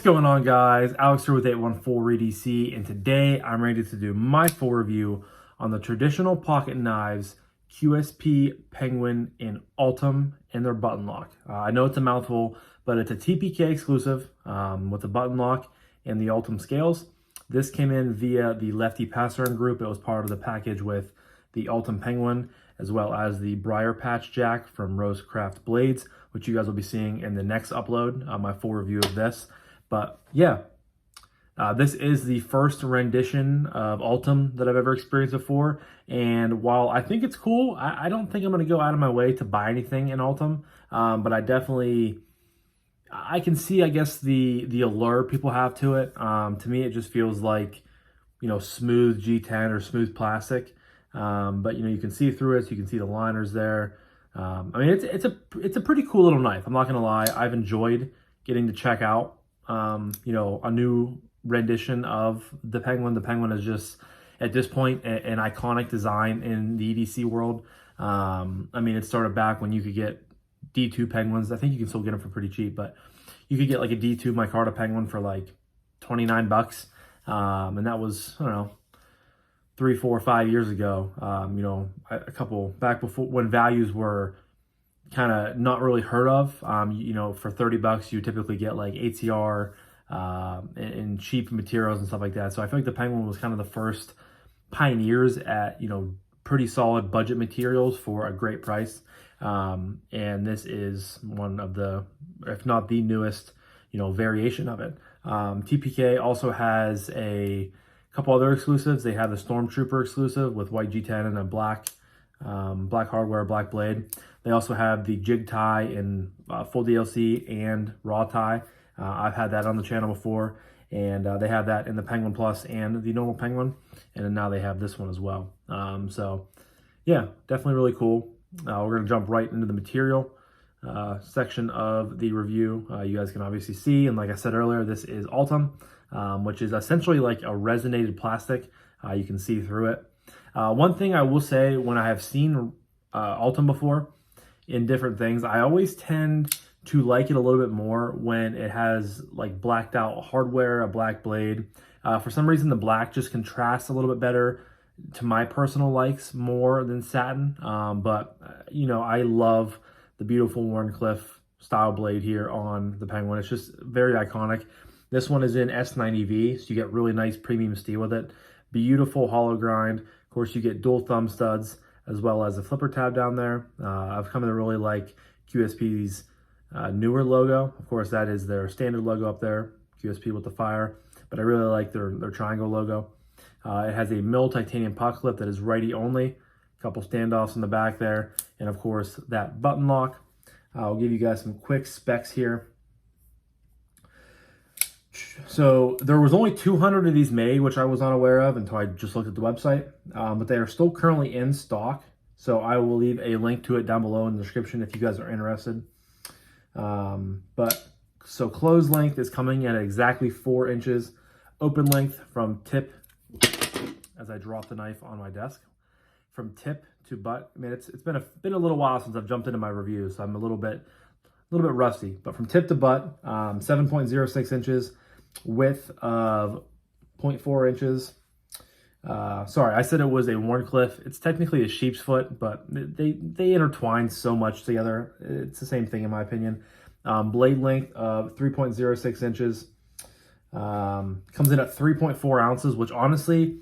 going on, guys? Alex here with 814 EDC, and today I'm ready to do my full review on the traditional pocket knives QSP Penguin in Ultem and their button lock. I know it's a mouthful, but it's a TPK exclusive with the button lock and the Ultem scales. This came in via the Lefty passaround group. It was part of the package with the Ultem Penguin, as well as the Briar Patch Jack from Rosecraft Blades, which you guys will be seeing in the next upload, my full review of this. But yeah, this is the first rendition of Ultem that I've ever experienced before. And while I think it's cool, I don't think I'm going to go out of my way to buy anything in Ultem. But I can see, I guess, the allure people have to it. To me, it just feels like, smooth G10 or smooth plastic. But you can see through it, so you can see the liners there. I mean, it's a pretty cool little knife. I'm not gonna lie. I've enjoyed getting to check out, a new rendition of the Penguin. The Penguin is just, at this point, an iconic design in the EDC world. I mean, it started back when you could get D2 Penguins. I think you can still get them for pretty cheap, but you could get like a D2 micarta Penguin for like 29 bucks. And that was, I don't know, 3, 4, 5 years ago, a couple back before when values were kind of not really heard of. For 30 bucks, you typically get like ATR and cheap materials and stuff like that. So I feel like the Penguin was kind of the first pioneers at, pretty solid budget materials for a great price. And this is one of the, if not the newest, variation of it. TPK also has a couple other exclusives. They have the Stormtrooper exclusive with white G10 and a black hardware, black blade. They also have the jig tie in full DLC and raw tie. I've had that on the channel before, and they have that in the Penguin Plus and the normal Penguin, and then now they have this one as well. So yeah, definitely really cool. We're gonna jump right into the material section of the review. You guys can obviously see, and like I said earlier, this is Ultem, which is essentially like a resonated plastic. You can see through it. One thing I will say, when I have seen Ultem before in different things, I always tend to like it a little bit more when it has like blacked out hardware, a black blade. For some reason, the black just contrasts a little bit better to my personal likes more than satin. But I love the beautiful Wharncliffe style blade here on the Penguin. It's just very iconic. This one is in S90V, so you get really nice premium steel with it. Beautiful hollow grind. Of course, you get dual thumb studs as well as a flipper tab down there. I've come to really like QSP's newer logo. Of course, that is their standard logo up there, QSP with the fire. But I really like their triangle logo. It has a mill titanium pocket clip that is righty only. A couple standoffs in the back there. And of course, that button lock. I'll give you guys some quick specs here. So there was only 200 of these made, which I was unaware of until I just looked at the website. But they are still currently in stock. So I will leave a link to it down below in the description if you guys are interested. So closed length is coming in at exactly 4 inches. Open length from tip, as I drop the knife on my desk, from tip to butt. I mean, it's been a little while since I've jumped into my reviews, so I'm a little bit rusty. But from tip to butt, 7.06 inches, width of 0.4 inches. Sorry, I said it was a Wharncliffe. It's technically a sheep's foot, but they intertwine so much together. It's the same thing in my opinion. Blade length of 3.06 inches. Comes in at 3.4 ounces, which honestly,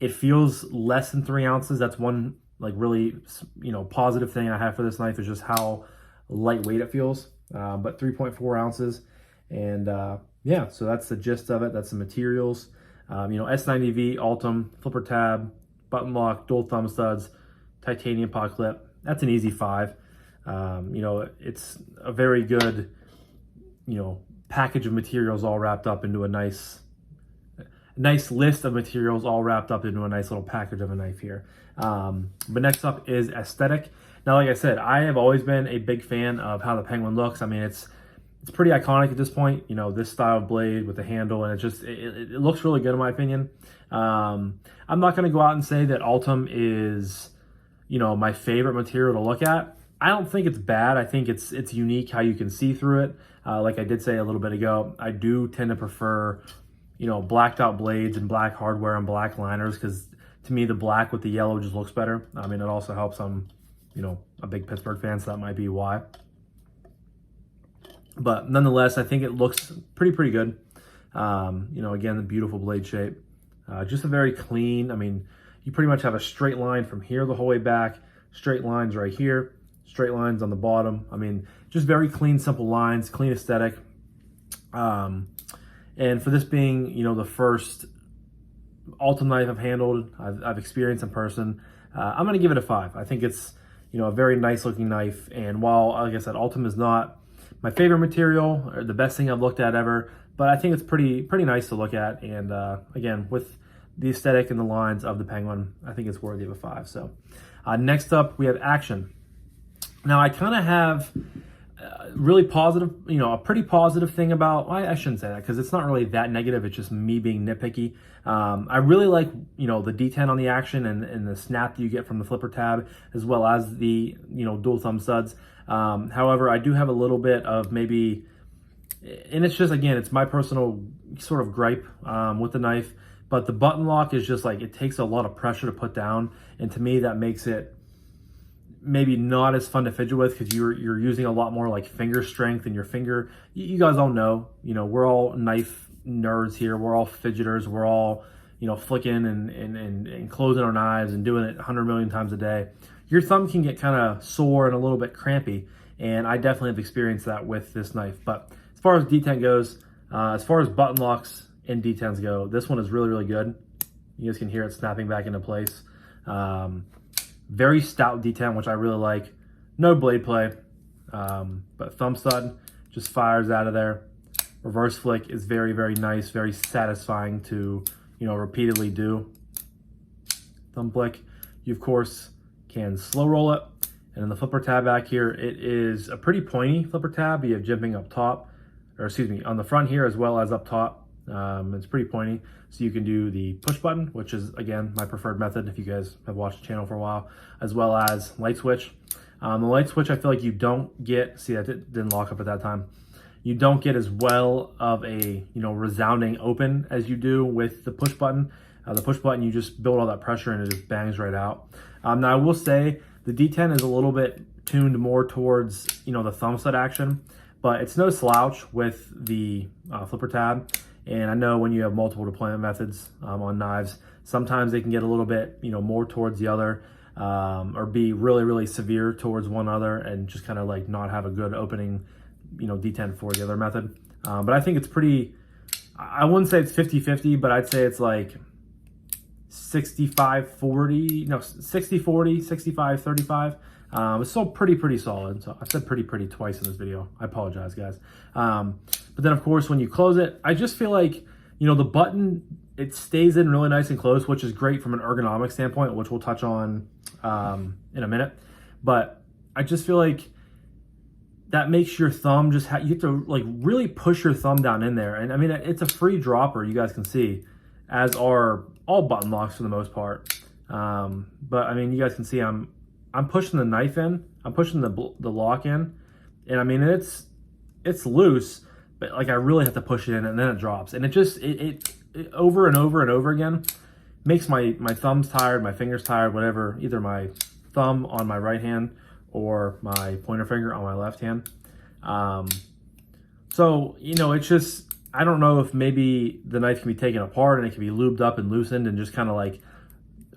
it feels less than 3 ounces. That's one like really, positive thing I have for this knife, is just how lightweight it feels. But 3.4 ounces. And yeah, so that's the gist of it. That's the materials. S90V, Ultem, flipper tab, button lock, dual thumb studs, titanium pot clip. That's an easy 5. It's a very good, package of materials all wrapped up into a nice list of materials all wrapped up into a nice little package of a knife here. But next up is aesthetic. Now, like I said, I have always been a big fan of how the Penguin looks. I mean, it's pretty iconic at this point, this style of blade with the handle, and it looks really good in my opinion. I'm not going to go out and say that Ultem is, my favorite material to look at. I don't think it's bad. I think it's unique how you can see through it. Like I did say a little bit ago, I do tend to prefer, you know, blacked out blades and black hardware and black liners, because to me the black with the yellow just looks better. I mean, it also helps. I'm, you know, a big Pittsburgh fan, so that might be why. But nonetheless, I think it looks pretty good. You know, again, the beautiful blade shape. Just a very clean, I mean, you pretty much have a straight line from here the whole way back, straight lines right here, straight lines on the bottom. I mean, just very clean, simple lines, clean aesthetic. And for this being, you know, the first Ultem knife I've handled, I've experienced in person, I'm going to give it a 5. I think it's, you know, a very nice looking knife. And while, like I said, Ultem is not my favorite material or the best thing I've looked at ever, but I think it's pretty nice to look at. And again, with the aesthetic and the lines of the Penguin, I think it's worthy of a 5. So next up, we have Action. Now, I kind of have really positive, you know, a pretty positive thing about, I shouldn't say that because it's not really that negative. It's just me being nitpicky. I really like, you know, the detent on the Action and the snap that you get from the flipper tab, as well as the, you know, dual thumb studs. However, I do have a little bit of maybe, and it's just, again, it's my personal sort of gripe with the knife, but the button lock is just like, it takes a lot of pressure to put down. And to me, that makes it maybe not as fun to fidget with, because you're using a lot more like finger strength, and your finger, you guys all know, you know, we're all knife nerds here. We're all fidgeters. We're all, you know, flicking and closing our knives and doing it 100 million times a day. Your thumb can get kind of sore and a little bit crampy, and I definitely have experienced that with this knife. But as far as detent goes, as far as button locks and detents go, this one is really good. You guys can hear it snapping back into place. Very stout detent, which I really like. No blade play, but thumb stud just fires out of there. Reverse flick is very nice, very satisfying to, you know, repeatedly do. Thumb flick, you of course can slow roll it. And in the flipper tab back here, it is a pretty pointy flipper tab. You have jimping up top, or excuse me, on the front here as well as up top. It's pretty pointy, so you can do the push button, which is, again, my preferred method if you guys have watched the channel for a while, as well as light switch. The light switch, I feel like you don't get, see, that didn't lock up at that time. You don't get as well of a, you know, resounding open as you do with the push button. The push button, you just build all that pressure and it just bangs right out. Now I will say the detent is a little bit tuned more towards, you know, the thumb stud action, but it's no slouch with the flipper tab. And I know when you have multiple deployment methods on knives, sometimes they can get a little bit, you know, more towards the other, or be really severe towards one other, and just kind of like not have a good opening, you know, detent for the other method. But I think it's pretty, I wouldn't say it's 50-50, but I'd say it's like 65-40, no, 60-40, 65-35. It's still pretty solid. So I said pretty twice in this video. I apologize, guys. But then of course, when you close it, I just feel like, you know, the button, it stays in really nice and close, which is great from an ergonomic standpoint, which we'll touch on in a minute. But I just feel like that makes your thumb just, you have to like really push your thumb down in there. And I mean, it's a free dropper, you guys can see, as are all button locks for the most part. But I mean, you guys can see I'm pushing the knife in, I'm pushing the lock in, and I mean, it's loose, but like I really have to push it in, and then it drops. And it just, it over and over again makes my thumbs tired, my fingers tired, whatever, either my thumb on my right hand or my pointer finger on my left hand. So, you know, it's just, I don't know if maybe the knife can be taken apart and it can be lubed up and loosened, and just kind of like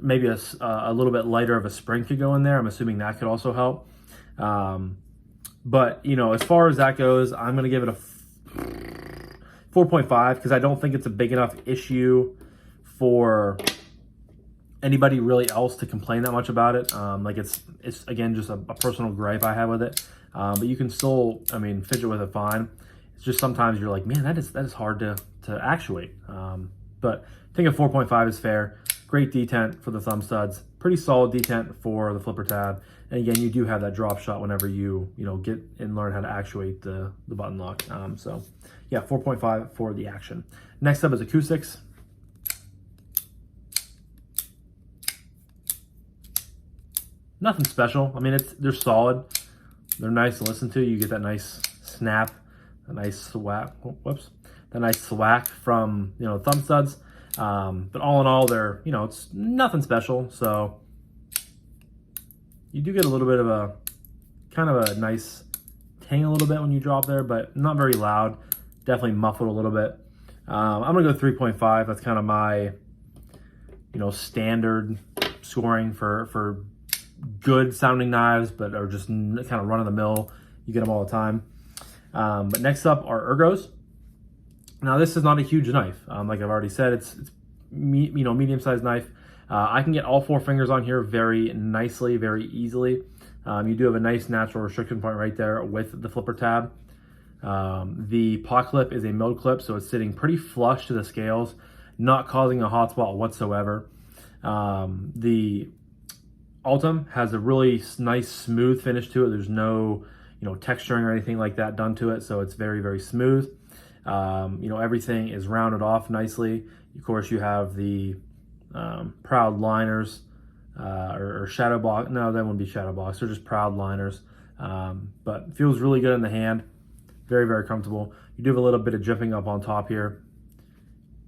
maybe a little bit lighter of a spring could go in there. I'm assuming that could also help. But, you know, as far as that goes, I'm going to give it a 4.5, because I don't think it's a big enough issue for anybody really else to complain that much about it. Like it's again, just a personal gripe I have with it. But you can still, I mean, fidget with it fine. It's just sometimes you're like, man, that is hard to actuate. But I think a 4.5 is fair. Great detent for the thumb studs. Pretty solid detent for the flipper tab. And again, you do have that drop shot whenever you get and learn how to actuate the button lock. So yeah, 4.5 for the Action. Next up is Acoustics. Nothing special. I mean, they're solid. They're nice to listen to. You get that nice snap, a nice thwack, whoops, that nice thwack from, you know, thumb studs. But all in all, they're, you know, it's nothing special. So you do get a little bit of a, kind of a nice ting a little bit when you drop there, but not very loud. Definitely muffled a little bit. I'm gonna go 3.5. That's kind of my, you know, standard scoring for good sounding knives, but are just kind of run of the mill. You get them all the time. But next up are ergos. Now this is not a huge knife. Like I've already said, it's you know, medium-sized knife. I can get all 4 fingers on here very nicely, very easily. You do have a nice natural restriction point right there with the flipper tab. The pot clip is a milled clip, so it's sitting pretty flush to the scales, not causing a hot spot whatsoever. The Ultem has a really nice smooth finish to it. There's no, you know, texturing or anything like that done to it, so it's very, very smooth. You know, everything is rounded off nicely. Of course, you have the proud liners or shadow box. No, that wouldn't be shadow box. They're just proud liners, but feels really good in the hand. Very, very comfortable. You do have a little bit of jimping up on top here.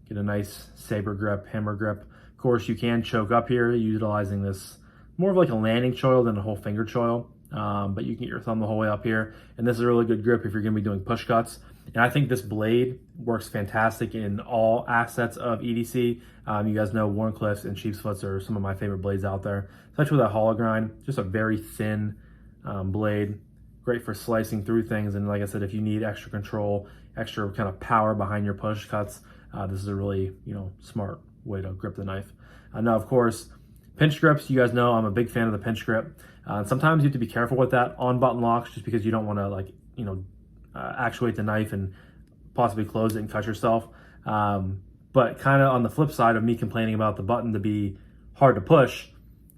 Get a nice saber grip, hammer grip. Of course, you can choke up here utilizing this more of like a landing choil than a whole finger choil. But you can get your thumb the whole way up here. And this is a really good grip if you're gonna be doing push cuts. And I think this blade works fantastic in all assets of EDC. You guys know Warncliffs and Sheepsfoots are some of my favorite blades out there. Especially with that hollow grind, just a very thin blade. Great for slicing through things. And like I said, if you need extra control, extra kind of power behind your push cuts, this is a really, you know, smart way to grip the knife. Now, of course, pinch grips, you guys know I'm a big fan of the pinch grip. Sometimes you have to be careful with that on button locks just because you don't want to, like, you know, actuate the knife and possibly close it and cut yourself. But kind of on the flip side of me complaining about the button to be hard to push,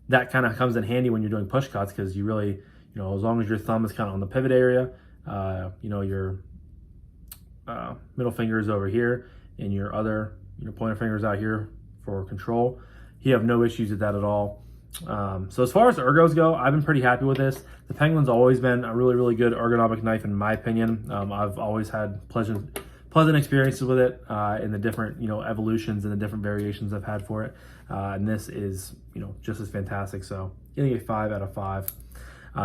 that kind of comes in handy when you're doing push cuts because you really, you know, as long as your thumb is kind of on the pivot area, you know, your middle finger is over here and your other, you know, pointer finger is out here for control. You have no issues with that at all. So as far as ergos go, I've been pretty happy with this. The Penguin's always been a really, really good ergonomic knife in my opinion. I've always had pleasant experiences with it in the different, you know, evolutions and the different variations I've had for it. And this is, you know, just as fantastic. So getting a 5 out of 5.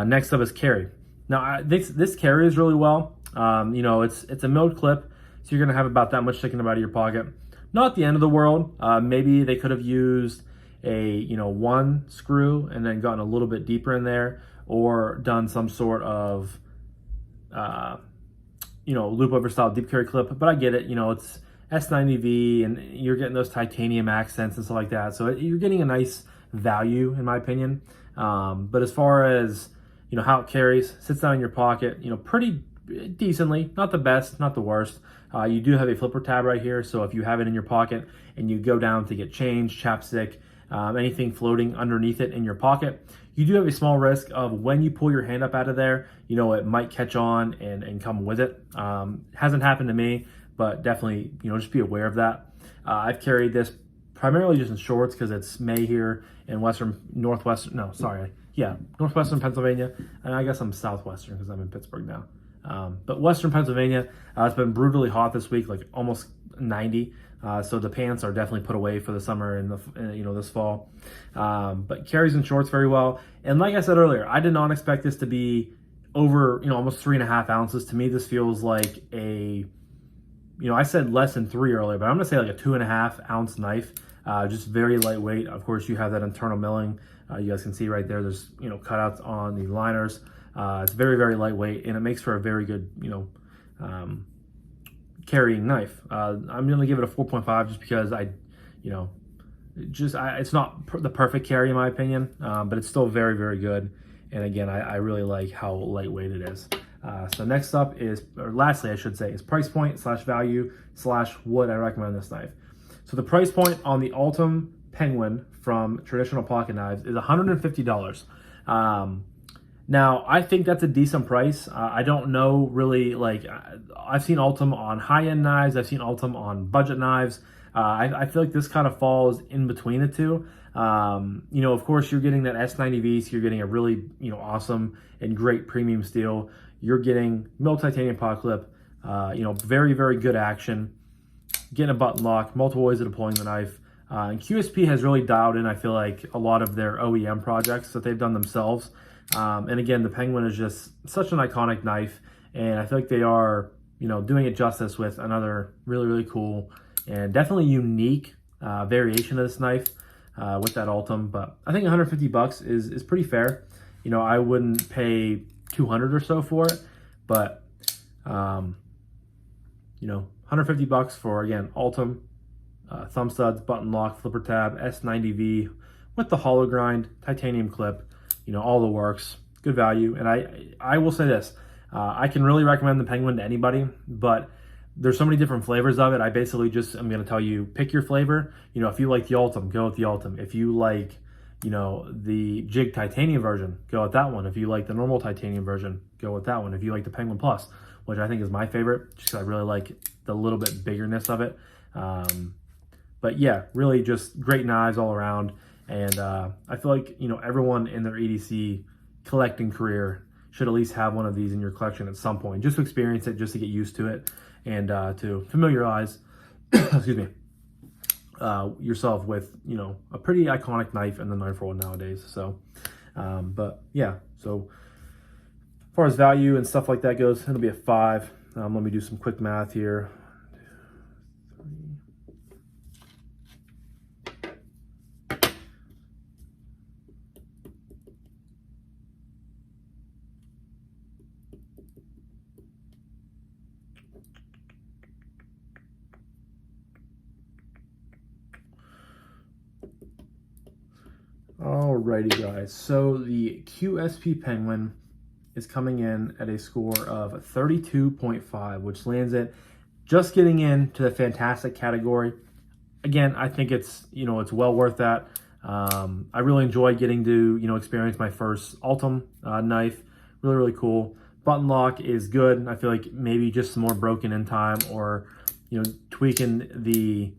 Next up is carry. Now this carries really well. You know, it's a milled clip, so you're gonna have about that much sticking out of your pocket. Not the end of the world. Maybe they could have used a, you know, 1 screw and then gotten a little bit deeper in there, or done some sort of you know, loop over style deep carry clip. But I get it. You know, it's S90V and you're getting those titanium accents and stuff like that. So you're getting a nice value in my opinion. But as far as, you know, how it carries, sits down in your pocket, you know, pretty decently, not the best, not the worst. You do have a flipper tab right here, so if you have it in your pocket and you go down to get change, chapstick, anything floating underneath it in your pocket, you do have a small risk of when you pull your hand up out of there, you know, it might catch on and come with it. Hasn't happened to me, but definitely, you know, just be aware of that. I've carried this primarily just in shorts because it's May here in northwestern Pennsylvania, and I guess I'm southwestern because I'm in Pittsburgh now. But western Pennsylvania, it's been brutally hot this week, like almost 90. So the pants are definitely put away for the summer and you know, this fall. But carries in shorts very well. And like I said earlier, I did not expect this to be over, you know, almost 3.5 ounces. To me, this feels like a, you know, I said less than 3 earlier, but I'm gonna say like a 2.5 ounce knife. Just very lightweight. Of course, you have that internal milling. You guys can see right there, there's, you know, cutouts on the liners. It's very, very lightweight, and it makes for a very good, you know, carrying knife. I'm going to give it a 4.5 just because it's not the perfect carry in my opinion, but it's still very, very good. And again, I really like how lightweight it is. So next up is, or lastly, I should say, is price point / value / would I recommend this knife. So the price point on the Ultem Penguin from Traditional Pocket Knives is $150. Now, I think that's a decent price. I don't know really, like, I've seen Ultem on high-end knives. I've seen Ultem on budget knives. I feel like this kind of falls in between the two. You know, of course, you're getting that S90V, so you're getting a really, you know, awesome and great premium steel. You're getting milled titanium pot clip, you know, very, very good action, getting a button lock, multiple ways of deploying the knife. And QSP has really dialed in, I feel like, a lot of their OEM projects that they've done themselves. And again, the Penguin is just such an iconic knife, and I feel like they are, you know, doing it justice with another really, really cool and definitely unique variation of this knife with that Ultem. But I think 150 bucks is pretty fair. You know, I wouldn't pay 200 or so for it, but you know, 150 bucks for, again, Ultem, thumb studs, button lock, flipper tab, S90V with the hollow grind, titanium clip, you know, all the works, good value. And I will say this, I can really recommend the Penguin to anybody, but there's so many different flavors of it. I basically just, I'm going to tell you, pick your flavor. You know, if you like the Ultem, go with the Ultem. If you like, you know, the Jig titanium version, go with that one. If you like the normal titanium version, go with that one. If you like the Penguin Plus, which I think is my favorite, just because I really like the little bit biggerness of it. But yeah, really just great knives all around. And I feel like, you know, everyone in their EDC collecting career should at least have one of these in your collection at some point, just to experience it, just to get used to it, and to familiarize, excuse me, yourself with, you know, a pretty iconic knife in the knife world nowadays. So, but yeah, so as far as value and stuff like that goes, it'll be a 5. Let me do some quick math here. Alrighty guys, so the QSP Penguin is coming in at a score of 32.5, which lands it just getting into the fantastic category. Again, I think it's, you know, it's well worth that. I really enjoyed getting to, you know, experience my first Ultem knife. Really, really cool. Button lock is good. I feel like maybe just some more broken in time, or, you know, tweaking the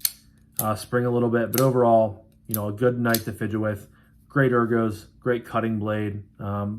spring a little bit. But overall, you know, a good knife to fidget with. Great ergos, great cutting blade,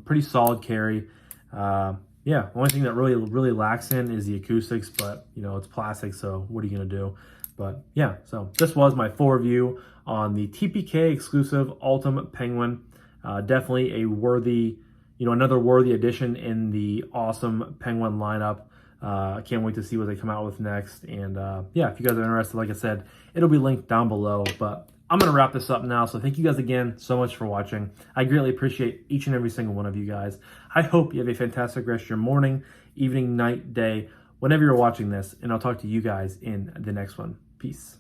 pretty solid carry. Yeah, the only thing that really lacks in is the acoustics, but, you know, it's plastic, so what are you going to do? But yeah, so this was my full review on the TPK exclusive Ultem Penguin. Definitely a worthy, you know, another worthy addition in the awesome Penguin lineup. I can't wait to see what they come out with next. And yeah, if you guys are interested, like I said, it'll be linked down below. But I'm going to wrap this up now. So thank you guys again so much for watching. I greatly appreciate each and every single one of you guys. I hope you have a fantastic rest of your morning, evening, night, day, whenever you're watching this. And I'll talk to you guys in the next one. Peace.